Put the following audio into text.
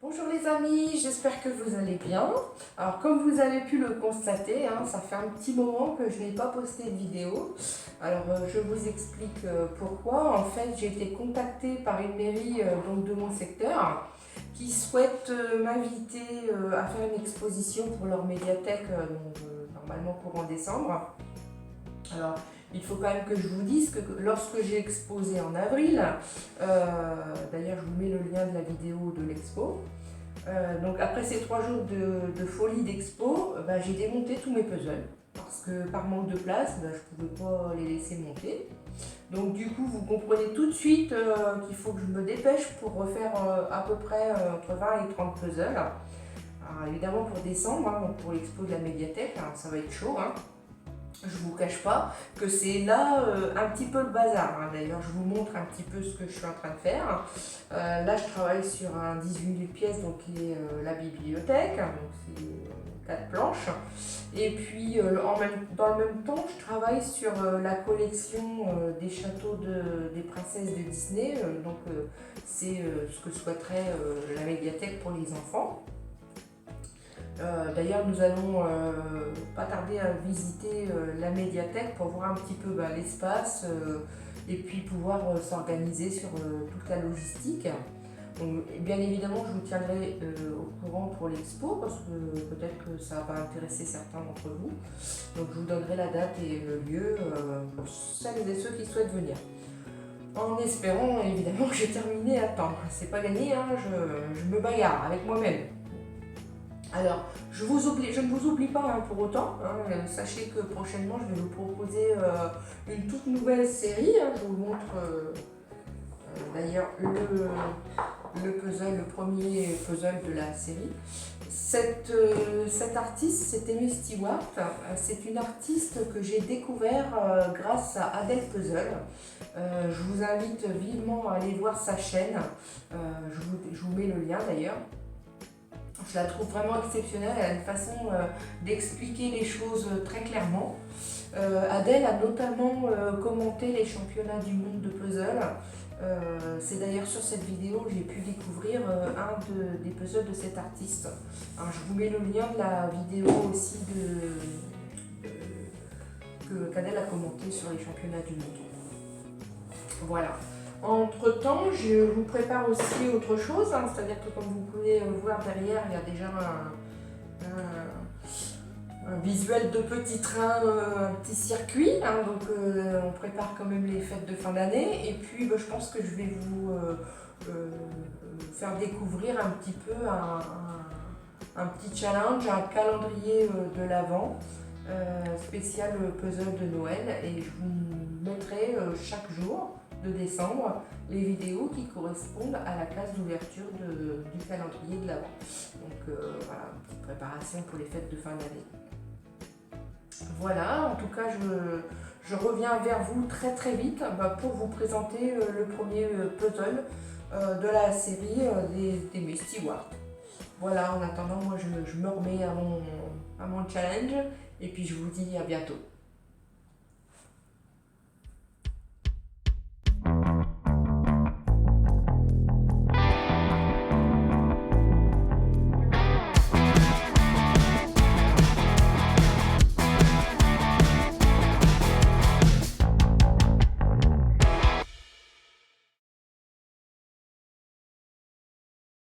Bonjour les amis, j'espère que vous allez bien. Alors comme vous avez pu le constater, ça fait un petit moment que je n'ai pas posté de vidéo. Alors je vous explique pourquoi. En fait, j'ai été contactée par une mairie donc de mon secteur qui souhaite m'inviter à faire une exposition pour leur médiathèque normalement courant décembre. Alors, il faut quand même que je vous dise que lorsque j'ai exposé en avril, d'ailleurs je vous mets le lien de la vidéo de l'expo, donc après ces 3 jours de folie d'expo, j'ai démonté tous mes puzzles parce que par manque de place, je ne pouvais pas les laisser monter. Donc du coup, vous comprenez tout de suite qu'il faut que je me dépêche pour refaire à peu près entre 20 et 30 puzzles. Alors, évidemment pour décembre, donc pour l'expo de la médiathèque, ça va être chaud. Je vous cache pas que c'est là un petit peu le bazar. D'ailleurs, je vous montre un petit peu ce que je suis en train de faire. Là, je travaille sur un 18 000 pièces, donc qui est la bibliothèque. Donc c'est 4 planches. Et puis, dans le même temps, je travaille sur la collection des châteaux des princesses de Disney. C'est ce que souhaiterait la médiathèque pour les enfants. D'ailleurs, nous allons pas tarder à visiter la médiathèque pour voir un petit peu l'espace et puis pouvoir s'organiser sur toute la logistique. Donc, bien évidemment, je vous tiendrai au courant pour l'expo parce que peut-être que ça va intéresser certains d'entre vous. Donc, je vous donnerai la date et le lieu pour celles et ceux qui souhaitent venir. En espérant évidemment que j'ai terminé à temps. C'est pas gagné, je me bagarre avec moi-même. Alors, je ne vous oublie pas pour autant. Sachez que prochainement, je vais vous proposer une toute nouvelle série. Je vous montre d'ailleurs le premier puzzle de la série. Cette artiste, c'est Amy Stewart. C'est une artiste que j'ai découvert grâce à Adèle Puzzle. Je vous invite vivement à aller voir sa chaîne. Je vous mets le lien d'ailleurs. Je la trouve vraiment exceptionnelle, elle a une façon d'expliquer les choses très clairement. Adèle a notamment commenté les championnats du monde de puzzle. C'est d'ailleurs sur cette vidéo que j'ai pu découvrir des puzzles de cet artiste. Alors, je vous mets le lien de la vidéo aussi qu'Adèle a commenté sur les championnats du monde. Voilà. Entre temps, je vous prépare aussi autre chose, c'est-à-dire que comme vous pouvez voir derrière, il y a déjà un visuel de petit train, un petit circuit. On prépare quand même les fêtes de fin d'année. Et puis je pense que je vais vous faire découvrir un petit peu un petit challenge, un calendrier de l'Avent. Spécial puzzle de Noël, et je vous mettrai chaque jour de décembre les vidéos qui correspondent à la case d'ouverture du calendrier de l'Avent. Donc voilà, une petite préparation pour les fêtes de fin d'année. Voilà, en tout cas je reviens vers vous très très vite pour vous présenter le premier puzzle de la série des Amy Stewart. Voilà, en attendant, moi je me remets à mon challenge et puis je vous dis à bientôt.